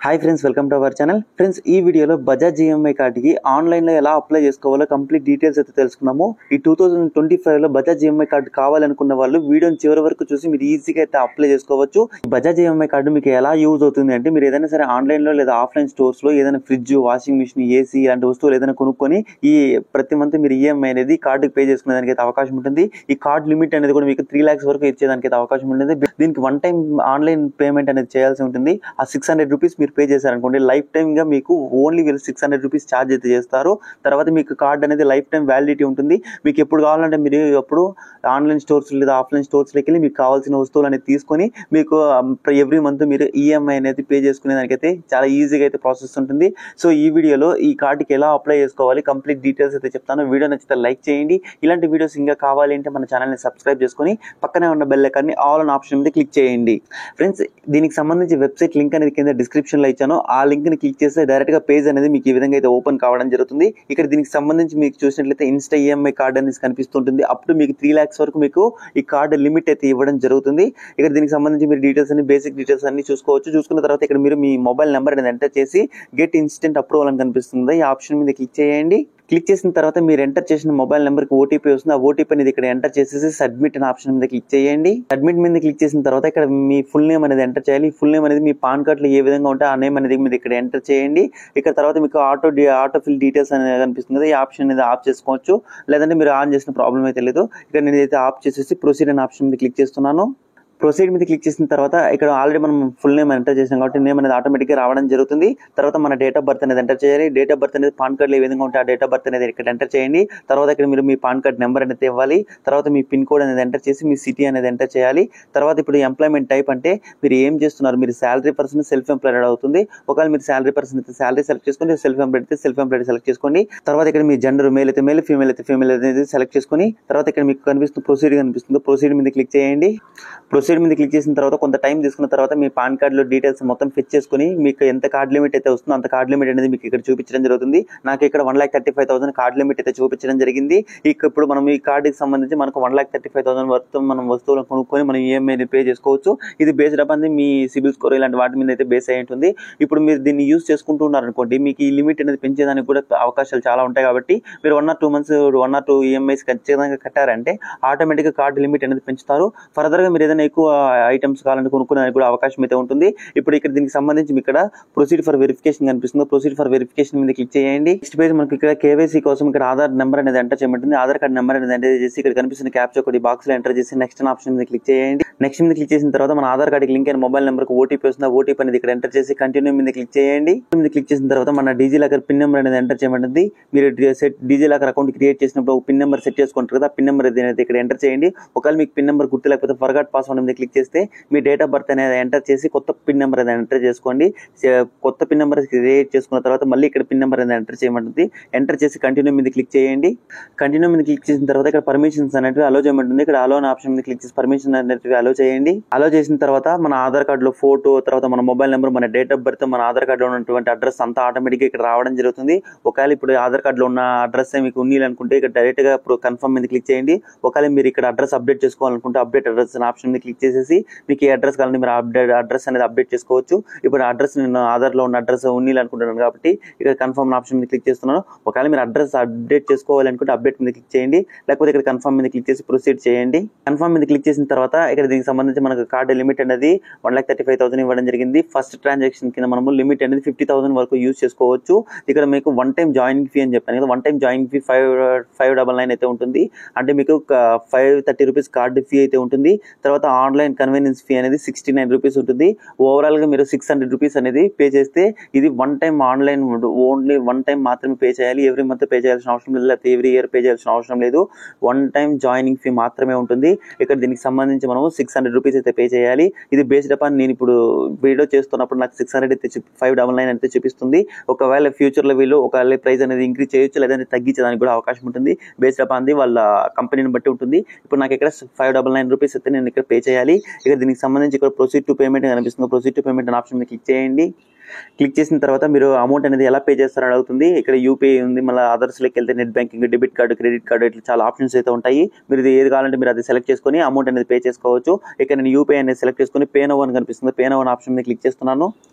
Hi friends, welcome to our channel. Friends, ఈ వీడియోలో Bajaj EMI కార్డుకి ఆన్లైన్లో ఎలా అప్లై చేసుకోవాలో కంప్లీట్ డీటెయిల్స్ అయితే తెలుసుకున్నాము. ఈ 2025లో బజాజ్ ఈఎంఐ కార్డు కావాలనుకున్న వాళ్ళు వీడియోని చివరి వరకు చూసి మీరు ఈజీగా అయితే అప్లై చేసుకోవచ్చు. బజాజ్ ఈఎంఐ కార్డు మీకు ఎలా యూజ్ అవుతుంది అంటే, మీరు ఏదైనా సరే ఆన్లైన్లో లేదా ఆఫ్లైన్ స్టోర్స్లో ఏదైనా ఫ్రిడ్జ్, వాషింగ్ మిషన్, ఏసీ ఇలాంటి వస్తువులు ఏదైనా కొనుక్కొని ఈ ప్రతి మంత్ మీరు ఈఎంఐ అనేది కార్డుకి పే చేసుకునేదానికి అయితే అవకాశం ఉంటుంది. ఈ కార్డు లిమిట్ అనేది కూడా మీకు 3 lakhs వరకు ఇచ్చేదానికి అయితే అవకాశం ఉంటుంది. దీనికి వన్ టైం ఆన్లైన్ పేమెంట్ అనేది చేయాల్సి ఉంటుంది. ఆ 600 రూపీస్ మీరు పే చేశారనుకోండి, లైఫ్ టైమ్ గా మీకు ఓన్లీ వీళ్ళు 600 రూపీస్ ఛార్జ్ అయితే చేస్తారు. తర్వాత మీకు కార్డ్ అనేది లైఫ్ టైం వ్యాలిడిటీ ఉంటుంది. మీకు ఎప్పుడు కావాలంటే మీరు అప్పుడు ఆన్లైన్ స్టోర్స్ లేదా ఆఫ్లైన్ స్టోర్స్లోకి వెళ్ళి మీకు కావాల్సిన వస్తువులు అనేది తీసుకొని మీకు ఎవ్రీ మంత్ మీరు ఈఎంఐ అనేది పే చేసుకునే దానికైతే చాలా ఈజీగా అయితే ప్రాసెస్ ఉంటుంది. సో ఈ వీడియోలో ఈ కార్డుకి ఎలా అప్లై చేసుకోవాలి కంప్లీట్ డీటెయిల్స్ అయితే చెప్తాను. వీడియో నచ్చితే లైక్ చేయండి. ఇలాంటి వీడియోస్ ఇంకా కావాలి అంటే మన ఛానల్ని సబ్స్క్రైబ్ చేసుకొని పక్కనే ఉన్న బెల్ ఐకాన్ని ఆల్ అన్ ఆప్షన్ మీద క్లిక్ చేయండి. ఫ్రెండ్స్, దీనికి సంబంధించి వెబ్సైట్ లింక్ అనేది కింద డిస్క్రిప్షన్లో ఇచ్చాను. ఆ లింక్ ని క్లిక్ చేస్తే డైరెక్ట్ గా పేజ్ అనేది మీకు ఈ విధంగా అయితే ఓపెన్ కావడం జరుగుతుంది. ఇక్కడ దీనికి సంబంధించి మీకు చూసినట్లయితే ఇన్స్టా ఈఎంఐ కార్డ్ అనేది కనిపిస్తుంటుంది. అప్పుడు మీకు 3 lakhs వరకు మీకు ఈ కార్డు లిమిట్ అయితే ఇవ్వడం జరుగుతుంది. ఇక్కడ దీనికి సంబంధించి మీరు డీటెయిల్స్ అన్ని బేసిక్ డీటెయిల్స్ అన్ని చూసుకోవచ్చు. చూసుకున్న తర్వాత ఇక్కడ మీరు మీ మొబైల్ నెంబర్ అనేది ఎంటర్ చేసి గెట్ ఇన్స్టెంట్ అప్రూవల్ అని కనిపిస్తుంది. ఈ ఆప్షన్ మీద క్లిక్ చేయండి. క్లిక్ చేసిన తర్వాత మీరు ఎంటర్ చేసిన మొబైల్ నెంబర్కి ఓటీపీ వస్తుంది. ఆ ఓటీపీ అనేది ఇక్కడ ఎంటర్ చేసేసి సబ్మిట్ అనే ఆప్షన్ మీద క్లిక్ చేయండి. సబ్మిట్ మీద క్లిక్ చేసిన తర్వాత ఇక్కడ మీ ఫుల్ నేమ్ అనేది ఎంటర్ చేయాలి. ఫుల్ నేమ్ అనేది మీ పాన్ కార్డులో ఏ విధంగా ఉంటే ఆ నేమ్ అనేది మీరు ఇక్కడ ఎంటర్ చేయండి. ఇక్కడ తర్వాత మీకు ఆటో ఫిల్ డీటెయిల్స్ అనేది కనిపిస్తుంది. ఈ ఆప్షన్ అనేది ఆఫ్ చేసుకోవచ్చు, లేదంటే మీరు ఆన్ చేసిన ప్రాబ్లం అయితే లేదు. ఇక్కడ నేను అయితే ఆఫ్ చేసేసి ప్రొసీడ్ అనే ఆప్షన్ మీద క్లిక్ చేస్తున్నాను. ప్రొసీడ్ మీద క్లిక్ చేసిన తర్వాత ఇక్కడ ఆల్రెడీ మనం ఫుల్ నేమ్ ఎంటర్ చేసాం కాబట్టి నేమ్ అనేది ఆటోమేటిక్గా రావడం జరుగుతుంది. తర్వాత మన డేట్ ఆఫ్ బర్త్ అనేది ఎంటర్ చేయాలి. డేట్ ఆఫ్ బర్త్ అనేది పాన్ కార్డులో ఏ విధంగా ఉంటే ఆ డేట్ ఆఫ్ బర్త్ అనేది ఇక్కడ ఎంటర్ చేయండి. తర్వాత ఇక్కడ మీరు మీ పాన్ కార్డ్ నెంబర్ అనేది ఇవ్వాలి. తర్వాత మీ పిన్ కోడ్ అనేది ఎంటర్ చేసి మీ సిటీ అనేది ఎంటర్ చేయాలి. తర్వాత ఇప్పుడు ఎంప్లాయ్మెంట్ టైప్ అంటే మీరు ఏం చేస్తున్నారు, మీరు శాలరీ పర్సన్, సెల్ఫ్ ఎంప్లాయిడ్ అవుతుంది. ఒకవేళ మీరు శాలరీ పర్సన్ అయితే శాలరీ సెలెక్ట్ చేసుకోండి, సెల్ఫ్ ఎంప్లాయిడ్ అయితే సెల్ఫ్ ఎంప్లాయిడ్ సెలెక్ట్ చేసుకోండి. తర్వాత ఇక్కడ మీ జెండర్ మేల్ అయితే మేల్, ఫీమేల్ అయితే ఫీమేల్ అనేది సెలెక్ట్ చేసుకొని తర్వాత ఇక్కడ మీకు కనిపిస్తుంది ప్రొసీడ్ కనిపిస్తుంది. ప్రొసీడ్ మీద క్లిక్ చేయండి. ప్రొసీడ్ మీద క్లిక్ చేసిన తర్వాత కొంత టైం తీసుకున్న తర్వాత మీ పాన్ కార్డులో డీటెయిల్స్ మొత్తం ఫిల్ చేసుకుని మీకు ఎంత కార్డ్ లిమిట్ అయితే వస్తుందో అంత కార్డ్ లిమిట్ అనేది మీకు ఇక్కడ చూపించడం జరుగుతుంది. నాకు ఇక్కడ 1,35,000 కార్డ్ లిమిట్ అయితే చూపించడం జరిగింది. ఇప్పుడు మనం ఈ కార్డుకి సంబంధించి మనకు 1,35,000 వరకు మనం వస్తువులను కొనుక్కొని మనం ఈఎంఐ పే చేసుకోవచ్చు. ఇది based upon me CIBIL score ఇలాంటి వాటి మీద అయితే బేస్ అయి ఉంటుంది. ఇప్పుడు మీరు దీన్ని యూజ్ చేసుకుంటూ ఉన్నారనుకోండి, మీకు ఈ లిమిట్ అనేది పెంచేదానికి కూడా అవకాశాలు చాలా ఉంటాయి. కాబట్టి మీరు 1 or 2 months 1 or 2 ఈఎంఐస్ ఖచ్చితంగా కట్టారంటే ఆటోమేటిక్గా కార్డు లిమిట్ అనేది పెంచుతారు. ఫర్దర్గా మీరు ఏదైనా ఎక్కువ ఐటమ్స్ కావాలంటే కొనుక్కునేదానికి కూడా అవకాశం అయితే ఉంటుంది. ఇప్పుడు ఇక్కడ దీనికి సంబంధించి మీకు ఇక్కడ ప్రొసీడ్ ఫర్ వెరిఫికేషన్ కనిపిస్తుంది. ప్రొసీడ్ ఫర్ వెరిఫికేషన్ మీద క్లిక్ చేయండి. నెక్స్ట్ పేజ్ మనకి ఇక్కడ కేవైసీ కోసం ఇక్కడ ఆధార్ నెంబర్ అనేది ఎంటర్ చేయమంటుంది. ఆధార్ కార్డ్ నెంబర్ అనేది ఎంటర్ చేసి ఇక్కడ కనిపిస్తున్న క్యాప్చా ఒకటి బాక్స్ లో ఎంటర్ చేసి నెక్స్ట్ ఆప్షన్ మీద క్లిక్ చేయండి. నెక్స్ట్ మీద క్లిక్ చేసిన తర్వాత మన ఆధార్ కార్డుకి లింక్ అయిన మొబైల్ నెంబర్కి ఓటీపీ వస్తుంది. ఓటీపీ అనేది ఇక్కడ ఎంటర్ చేసి కంటిన్యూ మీద క్లిక్ చేయండి. మీద క్లిక్ చేసిన తర్వాత మన డిజిలాకర్ పిన్ నెంబర్ అనేది ఎంటర్ చేయమంటుంది. మీరు డిజిలాకర్ అకౌంట్ క్రియేట్ చేసినప్పుడు ఒక పిన్ నెంబర్ సెట్ చేసుకుంటారు కదా, పిన్ నెంబర్ అనేది ఇక్కడ ఎంటర్ చేయండి. ఒకవేళ మీకు పిన్ నెంబర్ గుర్తు లేకపోతే ఫర్గాట్ పాస్వర్డ్ మీద క్లిక్ చేస్తే మీ డేట్ ఆఫ్ బర్త్ అనేది ఎంటర్ చేసి కొత్త పిన్ నెంబర్ అనేది ఎంటర్ చేసుకోండి. కొత్త పిన్ నెంబర్ క్రియేట్ చేసుకున్న తర్వాత మళ్ళీ ఇక్కడ పిన్ నెంబర్ అనేది ఎంటర్ చేయమంటుంది. ఎంటర్ చేసి కంటిన్యూ మీద క్లిక్ చేయండి. కంటిన్యూ మీద క్లిక్ చేసిన తర్వాత ఇక్కడ పర్మిషన్స్ అనేవి అలో చేయమంటుంది. ఇక్కడ అలో అనే ఆప్షన్ మీద క్లిక్ చేసి పర్మిషన్ అనేవి అలో చేయండి. అలో చేసిన తర్వాత మన ఆధార్ కార్డులో ఫోటో, తర్వాత మన మొబైల్ నెంబర్, మన డేట్ ఆఫ్ బర్త్, మన ఆధార్ కార్డులో ఉన్నటువంటి అడ్రస్ అంతా ఆటోమేటిక్గా ఇక్కడ రావడం జరుగుతుంది. ఒకవేళ ఇప్పుడు ఆధార్ కార్డులో ఉన్న అడ్రస్ మీకు ఉండాలనుకుంటే ఇక్కడ డైరెక్ట్ గా కన్ఫర్మ్ మీద క్లిక్ చేయండి. ఒకవేళ మీరు ఇక్కడ అడ్రస్ అప్డేట్ చేసుకోవాలనుకుంటే అప్డేట్ అడ్రస్ అనే ఆప్షన్ మీద క్లిక్ చేసేసి మీకు ఏ అడ్రస్ కావాలంటే మీరు అడ్రస్ అనేది అప్డేట్ చేసుకోవచ్చు. ఇప్పుడు అడ్రస్ నేను ఆధార్లో ఉన్న అడ్రస్ ఉండాలనుకుంటున్నాను కాబట్టి ఇక్కడ కన్ఫర్మ్ ఆప్షన్ మీద క్లిక్ చేస్తున్నాను. ఒకవేళ మీరు అడ్రస్ అప్డేట్ చేసుకోవాలనుకుంటే అప్డేట్ మీద క్లిక్ చేయండి, లేకపోతే ఇక్కడ కన్ఫర్మ్ మీద క్లిక్ చేసి ప్రొసీడ్ చేయండి. కన్ఫర్మ్ మీద క్లిక్ చేసిన తర్వాత ఇక్కడ దీనికి సంబంధించి మనకు కార్డు లిమిట్ అనేది 1,35,000 ఇవ్వడం జరిగింది. ఫస్ట్ ట్రాన్సాక్షన్ కింద మనము లిమిట్ అనేది 50,000 వరకు యూజ్ చేసుకోవచ్చు. ఇక్కడ మీకు వన్ టైం జాయినింగ్ ఫీ అని చెప్పాను కదా, వన్ టైం జాయినింగ్ ఫీ 599 అయితే ఉంటుంది. అంటే మీకు 530 రూపీస్ కార్డు ఫీ అయితే ఉంటుంది. తర్వాత ఆన్లైన్ కన్వీనియన్స్ ఫీ అనేది 69 రూపీస్ ఉంటుంది. ఓవరాల్ గా మీరు 600 రూపీస్ అనేది పే చేస్తే ఇది one time online, only one time మాత్రమే పే చేయాలి. ఎవ్రీ మంత్ పే చేయాల్సిన అవసరం లేదు, లేకపోతే ఎవ్రీ ఇయర్ పే చేయాల్సిన అవసరం లేదు. వన్ టైం జాయినింగ్ ఫీ మాత్రమే ఉంటుంది. ఇక్కడ దీనికి సంబంధించి మనం 600 రూపీస్ అయితే పే చేయాలి. ఇది బేస్డ్ అపాన్ నేను ఇప్పుడు వీడియో చేస్తున్నప్పుడు నాకు 600 అయితే 599 అయితే చూపిస్తుంది. ఒకవేళ ఫ్యూచర్ లో వీళ్ళు ఒకవేళ ప్రైస్ అనేది ఇంక్రీజ్ చేయొచ్చు, లేదంటే తగ్గించడానికి కూడా అవకాశం ఉంటుంది. బేస్డ్ అపాన్ వాళ్ళ కంపెనీని బట్టి ఉంటుంది. ఇప్పుడు నాకు ఇక్కడ 599 రూపీస్ అయితే నేను ఇక్కడ పే చేయాలి. ఇక దీనికి సంబంధించి ఇక్కడ ప్రొసీడ్ టు పేమెంట్ కనిపిస్తుంది. ప్రొసీడ్ టు పేమెంట్ అనే ఆప్షన్ మీద క్లిక్ చేయండి. క్లిక్ చేసిన తర్వాత మీరు అమౌంట్ అనేది ఎలా పే చేస్తారని అడుగుతుంది. ఇక్కడ యూపీఐ ఉంది, మళ్ళీ అదర్స్లోకి వెళ్తే net banking, debit card, credit card, ఇట్లా చాలా ఆప్షన్స్ అయితే ఉంటాయి. మీరు ఇది ఏది కావాలంటే మీరు అది సెలెక్ట్ చేసుకొని అమౌంట్ అనేది పే చేసుకోవచ్చు. ఇక్కడ నేను యూపీఐ అనేది సెలెక్ట్ చేసుకొని పే నౌ అని కనిపిస్తుంది. పే నౌ అనే ఆప్షన్ మీద క్లిక్ చేస్తున్నాను.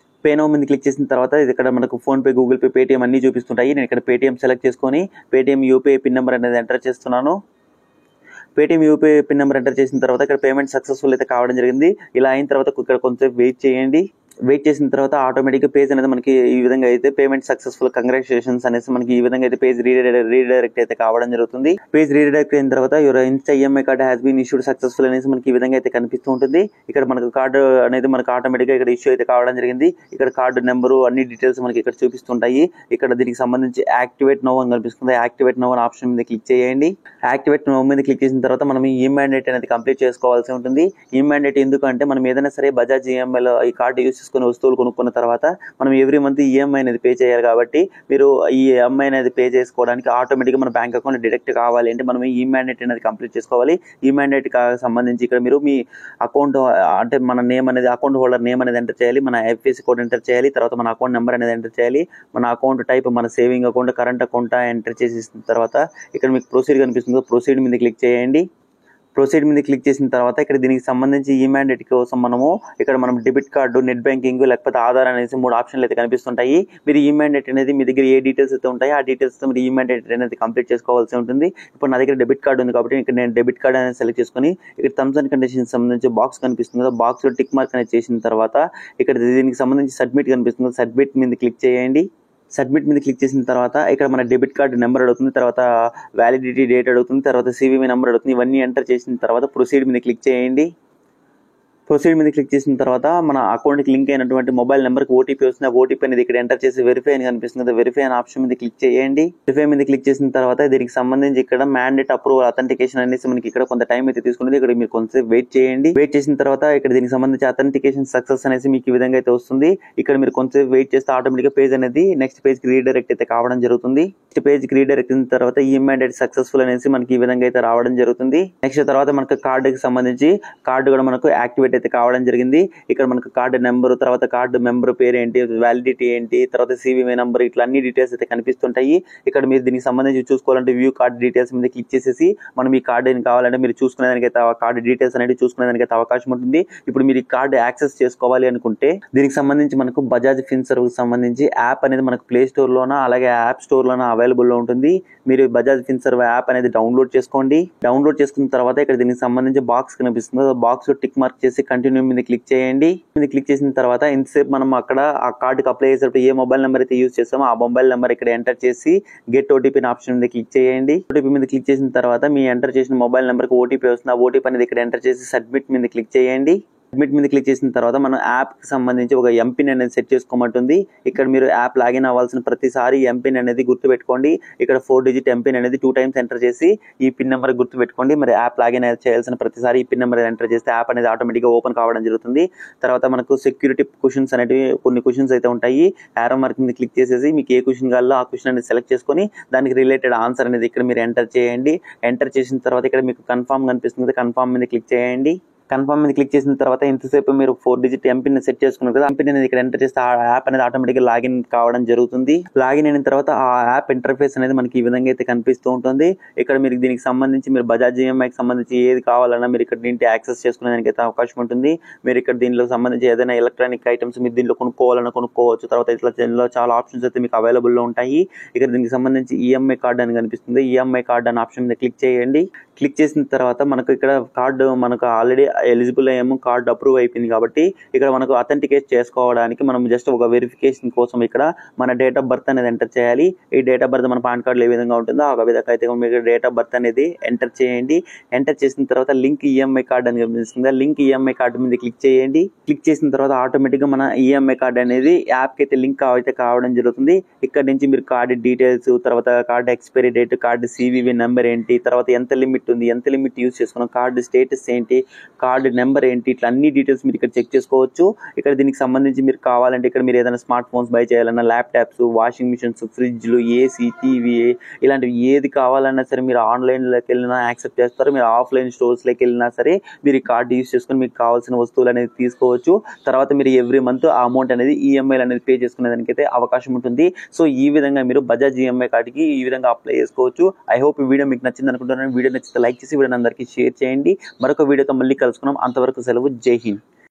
పే నౌ మీద క్లిక్ చేసిన తర్వాత ఇది ఇక్కడ మనకు ఫోన్పే, గూగుల్ పే, పేటీఎం అన్నీ చూపిస్తుంటాయి. నేను ఇక్కడ పేటీఎం సెలెక్ట్ చేసుకొని పేటీఎం యూపీఐ పిన్ నెంబర్ అనేది ఎంటర్ చేస్తున్నాను. Paytm UPI pin number enter చేసిన తర్వాత ఇక్కడ పేమెంట్ సక్సెస్ఫుల్ అయితే కావడం జరిగింది. ఇలా అయిన తర్వాత ఇక్కడ కొంచెం వెయిట్ చేయండి. వెయిట్ చేసిన తర్వాత ఆటోమేటిక్గా పేజ్ అనేది మనకి ఈ విధంగా అయితే పేమెంట్ సక్సెస్ఫుల్ కంగ్రాచులేషన్స్ అనేసి మనకి ఈ విధంగా అయితే పేజ్ రీడైరెక్ట్ అయితే కావడం జరుగుతుంది. పేజ్ రీడైరెక్ట్ అయిన తర్వాత your Insta EMI card has been issued successful అనేసి మనకి ఈ విధంగా అయితే కనిపిస్తూ ఉంటుంది. ఇక్కడ మనకు కార్డు అనేది మనకు ఆటోమేటిక్గా ఇక్కడ ఇష్యూ అయితే కావడం జరిగింది. ఇక్కడ కార్డు నెంబరు అన్ని డీటెయిల్స్ మనకి ఇక్కడ చూపిస్తుంటాయి. ఇక్కడ దీనికి సంబంధించి యాక్టివేట్ నౌ అని కనిపిస్తుంది. యాక్టివేట్ నౌ అని ఆప్షన్ మీద క్లిక్ చేయండి. యాక్టివేట్ నౌ మీద క్లిక్ చేసిన తర్వాత మనం ఈ మ్యాండేట్ అనేది కంప్లీట్ చేసుకోవాల్సి ఉంటుంది. ఈ మ్యాండేట్ ఎందుకంటే మనం ఏదైనా సరే బజాజ్ ఈఎంఐలో ఈ కార్డు యూస్ చేసుకుని వస్తువులు కొనుక్కున్న తర్వాత మనం ఎవ్రీ మంత్ ఈఎంఐ అనేది పే చేయాలి. కాబట్టి మీరు ఈ ఈఎంఐ అనేది పే చేసుకోవడానికి ఆటోమేటిక్గా మన బ్యాంక్ అకౌంట్ డిడక్ట్ కావాలి అంటే మనం ఈ మ్యాండేట్ అనేది కంప్లీట్ చేసుకోవాలి. ఈ మ్యాండేట్ సంబంధించి ఇక్కడ మీరు మీ అకౌంట్ అంటే మన నేమ్ అనేది అకౌంట్ హోల్డర్ నేమ్ అనేది ఎంటర్ చేయాలి. మన ఐఎఫ్ఎస్సి కోడ్ ఎంటర్ చేయాలి. తర్వాత మన అకౌంట్ నెంబర్ అనేది ఎంటర్ చేయాలి. మన అకౌంట్ టైప్ మన saving account, current account enter చేసిన తర్వాత ఇక్కడ మీకు ప్రొసీడ్ కనిపిస్తుంది. ప్రొసీడ్ మీద క్లిక్ చేయండి. ప్రొసీడ్ మీద క్లిక్ చేసిన తర్వాత ఇక్కడ దీనికి సంబంధించి ఈ మ్యాండేట్ కోసం మనము ఇక్కడ మనం డెబిట్ కార్డు, నెట్ బ్యాంకింగ్ లేకపోతే ఆధార్ అనేసి 3 ఆప్షన్లు అయితే కనిపిస్తుంటాయి. మీరు ఈ మ్యాండేట్ అనేది మీ దగ్గర ఏ డీటెయిల్స్ అయితే ఉంటాయో ఆ డీటెయిల్స్తో మీరు ఈ మ్యాండేట్ అనేది కంప్లీట్ చేసుకోవాల్సి ఉంటుంది. ఇప్పుడు నా దగ్గర డెబిట్ కార్డు ఉంది కాబట్టి ఇక్కడ నేను డెబిట్ కార్డు అనేది సెలెక్ట్ చేసుకొని ఇక్కడ టర్మ్స్ అండ్ కండిషన్స్ సంబంధించి బాక్స్ కనిపిస్తుంది కదా, బాక్స్లో టిక్ మార్క్ అనేది చేసిన తర్వాత ఇక్కడ దీనికి సంబంధించి సబ్మిట్ కనిపిస్తుంది. సబ్మిట్ మీద క్లిక్ చేయండి. సబ్మిట్ మీద క్లిక్ చేసిన తర్వాత ఇక్కడ మన డెబిట్ కార్డు నెంబర్ అడుగుతుంది, తర్వాత వ్యాలిడిటీ డేట్ అడుగుతుంది, తర్వాత సివివి నెంబర్ అడుగుతుంది. ఇవన్నీ ఎంటర్ చేసిన తర్వాత ప్రొసీడ్ మీద క్లిక్ చేయండి. ప్రొసీడ్ మీద క్లిక్ చేసిన తర్వాత మన అకౌంట్కి లింక్ అయినటువంటి మొబైల్ నెంబర్కి ఓటీపీ వస్తుంది. ఆ ఓటీపీ అనేది ఇక్కడ ఎంటర్ చేసి వెరిఫై అని కనిపిస్తుంది. వెరిఫై అనే ఆప్షన్ మీద క్లిక్ చేయండి. వెరిఫై మీద క్లిక్ చేసిన తర్వాత దీనికి సంబంధించి ఇక్కడ మ్యాండేట్ అప్రూవల్ అథెంటికేషన్ అనేసి మనకి ఇక్కడ కొంత టైం అయితే తీసుకుంటుంది. ఇక్కడ మీరు కొంచెం వెయిట్ చేయండి. వెయిట్ చేసిన తర్వాత ఇక్కడ దీనికి సంబంధించి అథెంటికేషన్ సక్సెస్ అనేసి మీకు ఈ విధంగా అయితే వస్తుంది. ఇక్కడ మీరు కొంచెం వెయిట్ చేస్తే ఆటోమేటిక్గా పేజ్ అనేది నెక్స్ట్ పేజ్కి రీడైరెక్ట్ అయితే కావడం జరుగుతుంది. నెక్స్ట్ పేజ్కి రీడైరెక్ట్ అయిన తర్వాత ఈ మ్యాండేట్ సక్సెస్ఫుల్ అనేసి మనకి ఈ విధంగా అయితే రావడం జరుగుతుంది. నెక్స్ట్ తర్వాత మనకు కార్డుకి సంబంధించి కార్డు కూడా మనకు యాక్టివేట్ అయితే కావడం జరిగింది. ఇక్కడ మనకు కార్డు నెంబర్, తర్వాత కార్డు మెంబర్ పేరు ఏంటి, వ్యాలిడిటీ ఏంటి, తర్వాత సివివి నెంబర్, ఇట్లా అన్ని డీటెయిల్స్ అయితే కనిపిస్తుంటాయి. ఇక్కడ మీరు దీనికి సంబంధించి చూసుకోవాలంటే వ్యూ కార్డు డీటెయిల్స్ మీద క్లిక్ చేసేసి మనం ఈ కార్డు కావాలంటే మీరు చూసుకునేదానికైతే కార్డు డీటెయిల్స్ అనేది చూసుకునేదానికైతే అవకాశం ఉంటుంది. ఇప్పుడు మీరు ఈ కార్డు యాక్సెస్ చేసుకోవాలి అనుకుంటే దీనికి సంబంధించి మనకు బజాజ్ ఫిన్సర్వ్ సంబంధించి యాప్ అనేది మనకు ప్లే స్టోర్ లోన అలాగే యాప్ స్టోర్ లోన అవైలబుల్ లో ఉంటుంది. మీరు బజాజ్ ఫిన్సర్వ్ యాప్ అనేది డౌన్లోడ్ చేసుకోండి. డౌన్లోడ్ చేసుకున్న తర్వాత ఇక్కడ దీనికి సంబంధించి బాక్స్ కనిపిస్తుంది. బాక్స్ లో టిక్ మార్క్ చేసి కంటిన్యూ మీద క్లిక్ చేయండి. మీద క్లిక్ చేసిన తర్వాత ఇంతసేపు మనం అక్కడ ఆ కార్డుకి అప్లై చేసేటప్పుడు ఏ మొబైల్ నెంబర్ అయితే యూజ్ చేస్తామో ఆ మొబైల్ నెంబర్ ఇక్కడ ఎంటర్ చేసి గెట్ ఓటీపీ ఆప్షన్ మీద క్లిక్ చేయండి. ఓటీపీ మీద క్లిక్ చేసిన తర్వాత మీ ఎంటర్ చేసిన మొబైల్ నెంబర్కి ఓటీపీ వస్తుంది. ఆ ఓటీపీ అనేది ఇక్కడ ఎంటర్ చేసి సబ్మిట్ మీద క్లిక్ చేయండి. సబ్మిట్ మీద క్లిక్ చేసిన తర్వాత మనం యాప్కి సంబంధించి ఒక ఎంపిన్ అనేది సెట్ చేసుకోమంటుంది. ఇక్కడ మీరు యాప్ లాగిన్ అవ్వాల్సిన ప్రతిసారి ఎంపిన్ అనేది గుర్తుపెట్టుకోండి. ఇక్కడ 4 డిజిట్ ఎంపిన్ అనేది 2 టైమ్స్ ఎంటర్ చేసి ఈ పిన్ నెంబర్ గుర్తుపెట్టుకోండి. మరి యాప్ లాగిన్ చేయాల్సిన ప్రతిసారి ఈ పిన్ నెంబర్ ఎంటర్ చేస్తే యాప్ అనేది ఆటోమేటిక్గా ఓపెన్ కావడం జరుగుతుంది. తర్వాత మనకు సెక్యూరిటీ క్వశ్చన్స్ అనేవి కొన్ని క్వశ్చన్స్ అయితే ఉంటాయి. యారో మార్క్ మీద క్లిక్ చేసేసి మీకు ఏ క్వశ్చన్ కావాలో ఆ క్వశ్చన్ అనేది సెలెక్ట్ చేసుకొని దానికి రిలేటెడ్ ఆన్సర్ అనేది ఇక్కడ మీరు ఎంటర్ చేయండి. ఎంటర్ చేసిన తర్వాత ఇక్కడ మీకు కన్ఫర్మ్ కనిపిస్తుంది. కన్ఫర్మ్ మీద క్లిక్ చేయండి. కన్ఫర్మ్ మీద క్లిక్ చేసిన తర్వాత ఇంతసేపు మీరు 4 డిజిట్ ఎంపిన్ సెట్ చేసుకున్నారు కదా, ఎంపిన్ అనేది ఇక్కడ ఎంటర్ చేస్తే ఆ యాప్ అనేది ఆటోమేటిక్గా లాగిన్ కావడం జరుగుతుంది. లాగిన్ అయిన తర్వాత ఆ యాప్ ఇంటర్ఫేస్ అనేది మనకి ఈ విధంగా అయితే కనిపిస్తూ ఉంటుంది. ఇక్కడ మీరు దీనికి సంబంధించి మీరు బజాజ్ ఈఎంఐకి సంబంధించి ఏది కావాలన్నా మీరు ఇక్కడ దీంట్లో యాక్సెస్ చేసుకునేదానికి అయితే అవకాశం ఉంటుంది. మీరు ఇక్కడ దీనిలో సంబంధించి ఏదైనా ఎలక్ట్రానిక్ ఐటమ్స్ మీరు దీంట్లో కొనుక్కోవాలన్నా కొనుక్కోవచ్చు. తర్వాత ఇట్లా దీనిలో చాలా ఆప్షన్స్ అయితే మీకు అవైలబుల్లో ఉంటాయి. ఇక్కడ దీనికి సంబంధించి ఈఎంఐ కార్డ్ అని కనిపిస్తుంది. ఈఎంఐ కార్డ్ అనే ఆప్షన్ మీద క్లిక్ చేయండి. క్లిక్ చేసిన తర్వాత మనకు ఇక్కడ కార్డు మనకు ఆల్రెడీ ఎలిజిబుల్ అయ్యాము, కార్డు అప్రూవ్ అయిపోయింది కాబట్టి ఇక్కడ మనకు అథెంటికేట్ చేసుకోవడానికి మనం జస్ట్ ఒక వెరిఫికేషన్ కోసం ఇక్కడ మన డేట్ ఆఫ్ బర్త్ అనేది ఎంటర్ చేయాలి. ఈ డేట్ ఆఫ్ బర్త్ మన పాన్ కార్డులో ఏ విధంగా ఉంటుందో ఆ విధంగా అయితే మీరు డేట్ ఆఫ్ బర్త్ అనేది ఎంటర్ చేయండి. ఎంటర్ చేసిన తర్వాత లింక్ ఈఎంఐ కార్డు అని కనిపిస్తుంది. లింక్ ఈఎంఐ కార్డు మీద క్లిక్ చేయండి. క్లిక్ చేసిన తర్వాత ఆటోమేటిక్గా మన ఈఎంఐ కార్డు అనేది యాప్కి అయితే లింక్ అయితే కావడం జరుగుతుంది. ఇక్కడ నుంచి మీరు కార్డు డీటెయిల్స్, తర్వాత card expiry date, card CVV number ఏంటి, తర్వాత ఎంత లిమిట్ ఉంది, ఎంత లిమిట్ యూజ్ చేసుకున్నాం, కార్డు స్టేటస్ ఏంటి, కార్డు నెంబర్ ఏంటి, ఇట్లా అన్ని డీటెయిల్స్ మీరు ఇక్కడ చెక్ చేసుకోవచ్చు. ఇక్కడ దీనికి సంబంధించి మీరు కావాలంటే ఇక్కడ మీరు ఏదైనా స్మార్ట్ ఫోన్స్ బై చేయాలన్నా, ల్యాప్టాప్స్, వాషింగ్ మిషన్స్, ఫ్రిడ్జ్లు, ఏసీ, టీవీ ఇలాంటివి ఏది కావాలన్నా సరే మీరు ఆన్లైన్లోకి వెళ్ళినా యాక్సెప్ట్ చేస్తారు. మీరు ఆఫ్లైన్ స్టోర్స్లోకి వెళ్ళినా సరే మీరు ఈ కార్డు యూజ్ చేసుకొని మీకు కావాల్సిన వస్తువులు అనేది తీసుకోవచ్చు. తర్వాత మీరు ఎవ్రీ మంత్ ఆ అమౌంట్ అనేది ఈఎంఐలు అనేది పే చేసుకునే దానికైతే అవకాశం ఉంటుంది. సో ఈ విధంగా మీరు బజాజ్ ఈఎంఐ కార్డుకి ఈ విధంగా అప్లై చేసుకోవచ్చు. ఐ హోప్ ఈ వీడియో మీకు నచ్చింది అనుకుంటున్నాను. వీడియో నచ్చితే లైక్ చేసి వీడియోని అందరికీ షేర్ చేయండి. మరొక వీడియోతో మళ్ళీ కలుసుకున్నాం. అంతవరకు సెలవు. జై హింద్.